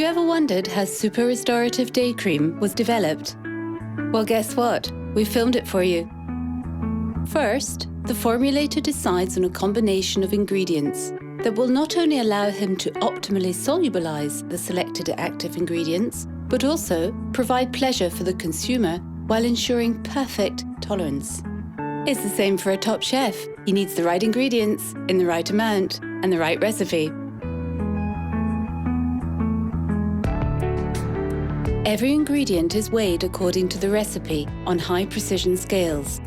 you ever wondered how Super Restorative Day Cream was developed? Well, guess what? We filmed it for you. First, the formulator decides on a combination of ingredients that will not only allow him to optimally solubilize the selected active ingredients, but also provide pleasure for the consumer while ensuring perfect tolerance. It's the same for a top chef. He needs the right ingredients in the right amount and the right recipe. Every ingredient is weighed according to the recipe on high-precision scales.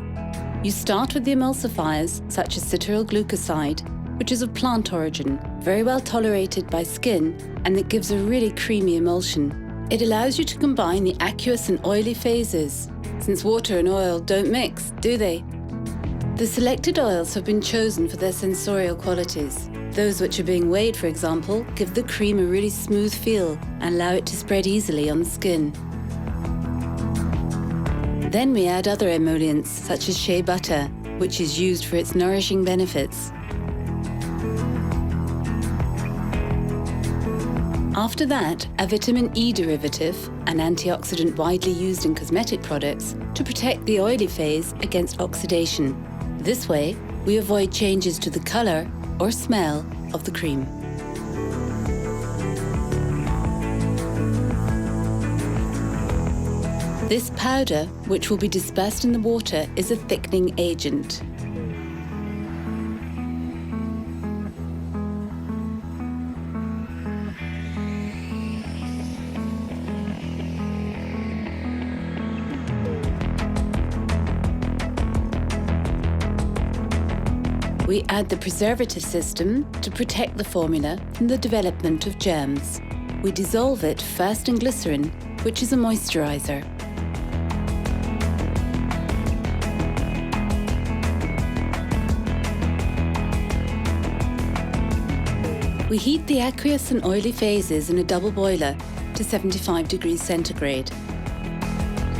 You start with the emulsifiers such as citral glucoside, which is of plant origin, very well tolerated by skin, and that gives a really creamy emulsion. It allows you to combine the aqueous and oily phases, since water and oil don't mix, do they? The selected oils have been chosen for their sensorial qualities. Those which are being weighed, for example, give the cream a really smooth feel and allow it to spread easily on the skin. Then we add other emollients, such as shea butter, which is used for its nourishing benefits. After that, a vitamin E derivative, an antioxidant widely used in cosmetic products, to protect the oily phase against oxidation. This way, we avoid changes to the colour or smell of the cream. This powder, which will be dispersed in the water, is a thickening agent. We add the preservative system to protect the formula from the development of germs. We dissolve it first in glycerin, which is a moisturizer. We heat the aqueous and oily phases in a double boiler to 75 degrees centigrade.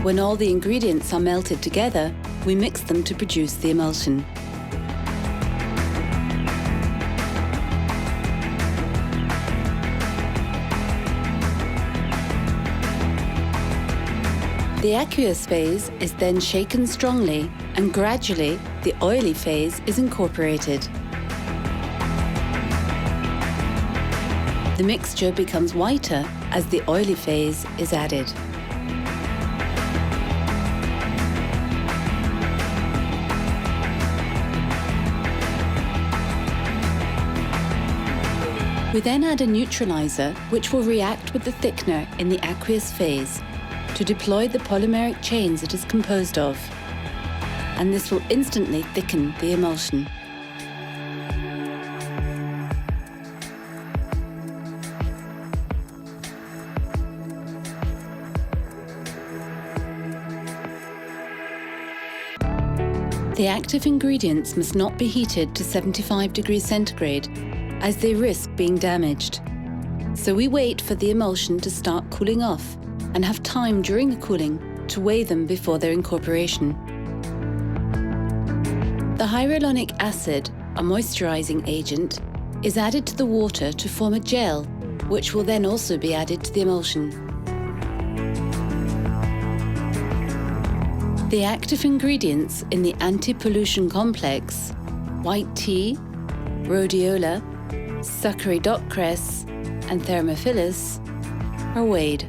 When all the ingredients are melted together, we mix them to produce the emulsion. The aqueous phase is then shaken strongly, and gradually the oily phase is incorporated. The mixture becomes whiter as the oily phase is added. We then add a neutralizer which will react with the thickener in the aqueous phase to deploy the polymeric chains it is composed of, and this will instantly thicken the emulsion. The active ingredients must not be heated to 75 degrees centigrade, as they risk being damaged. So we wait for the emulsion to start cooling off and have time during the cooling to weigh them before their incorporation. The hyaluronic acid, a moisturizing agent, is added to the water to form a gel, which will then also be added to the emulsion. The active ingredients in the anti-pollution complex, white tea, rhodiola, succory dock cress, and thermophilus, are weighed.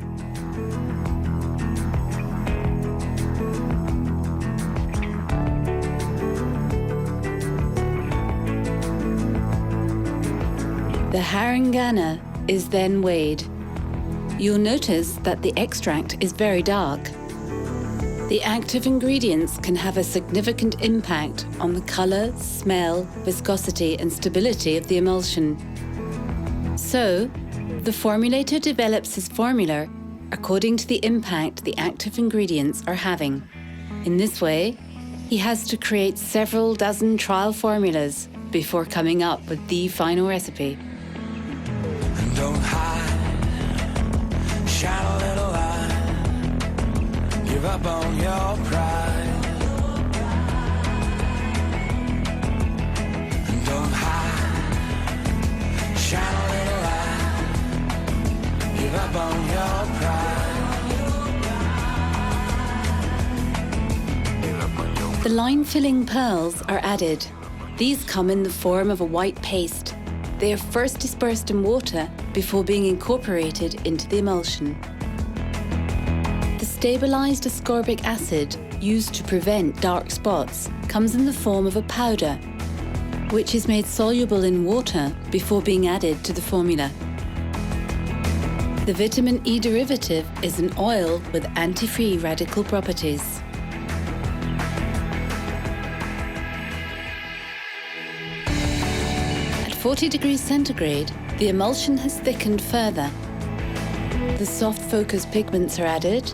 The harringana is then weighed. You'll notice that the extract is very dark. The active ingredients can have a significant impact on the colour, smell, viscosity and stability of the emulsion. So, the formulator develops his formula according to the impact the active ingredients are having. In this way, he has to create several dozen trial formulas before coming up with the final recipe. Don't hide, shine a little light, give up on your pride. Don't hide, shine a little light, give up on your pride. The line-filling pearls are added. These come in the form of a white paste. They are first dispersed in water before being incorporated into the emulsion. The stabilized ascorbic acid used to prevent dark spots comes in the form of a powder, which is made soluble in water before being added to the formula. The vitamin E derivative is an oil with anti-free radical properties. At 40 degrees centigrade, the emulsion has thickened further. The soft focus pigments are added.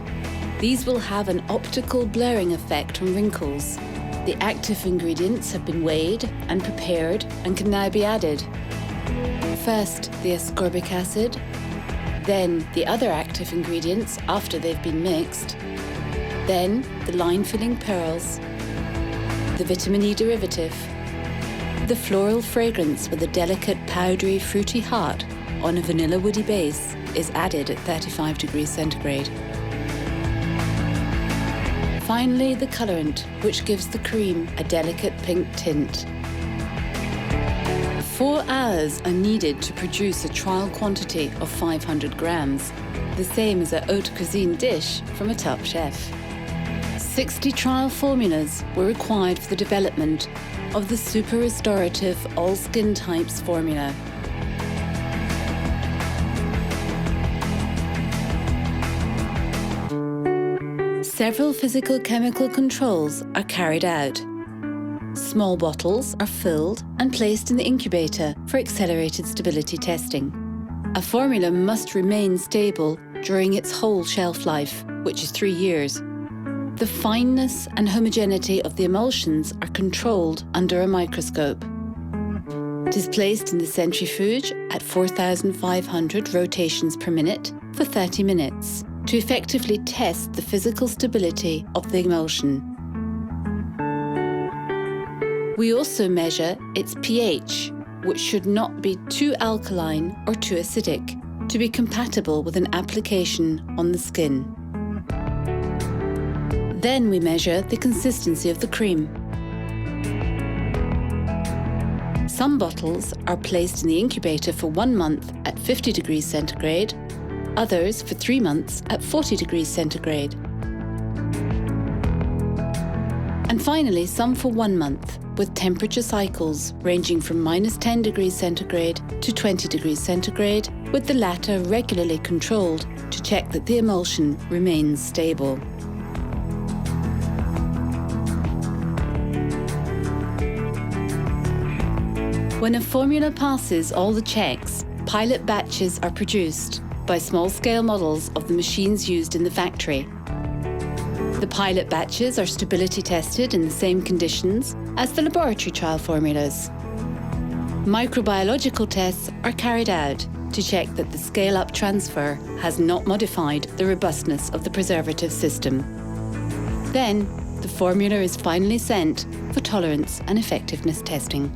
These will have an optical blurring effect on wrinkles. The active ingredients have been weighed and prepared and can now be added. First, the ascorbic acid, then the other active ingredients after they've been mixed, then the line-filling pearls, the vitamin E derivative, the floral fragrance with a delicate powdery fruity heart on a vanilla woody base is added at 35 degrees centigrade. Finally, the colorant, which gives the cream a delicate pink tint. 4 hours are needed to produce a trial quantity of 500 grams, the same as a haute cuisine dish from a top chef. 60 trial formulas were required for the development of the super restorative all skin types formula. Several physical-chemical controls are carried out. Small bottles are filled and placed in the incubator for accelerated stability testing. A formula must remain stable during its whole shelf life, which is 3 years. The fineness and homogeneity of the emulsions are controlled under a microscope. It is placed in the centrifuge at 4,500 rotations per minute for 30 minutes. To effectively test the physical stability of the emulsion. We also measure its pH, which should not be too alkaline or too acidic, to be compatible with an application on the skin. Then we measure the consistency of the cream. Some bottles are placed in the incubator for 1 month at 50 degrees centigrade, others for 3 months at 40 degrees centigrade. And finally, some for 1 month, with temperature cycles ranging from -10 degrees centigrade to 20 degrees centigrade, with the latter regularly controlled to check that the emulsion remains stable. When a formula passes all the checks, pilot batches are produced by small-scale models of the machines used in the factory. The pilot batches are stability tested in the same conditions as the laboratory trial formulas. Microbiological tests are carried out to check that the scale-up transfer has not modified the robustness of the preservative system. Then, the formula is finally sent for tolerance and effectiveness testing.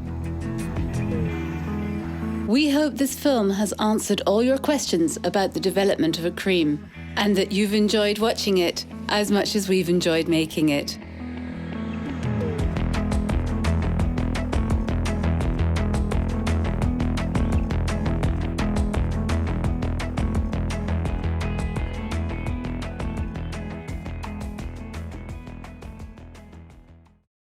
We hope this film has answered all your questions about the development of a cream and that you've enjoyed watching it as much as we've enjoyed making it.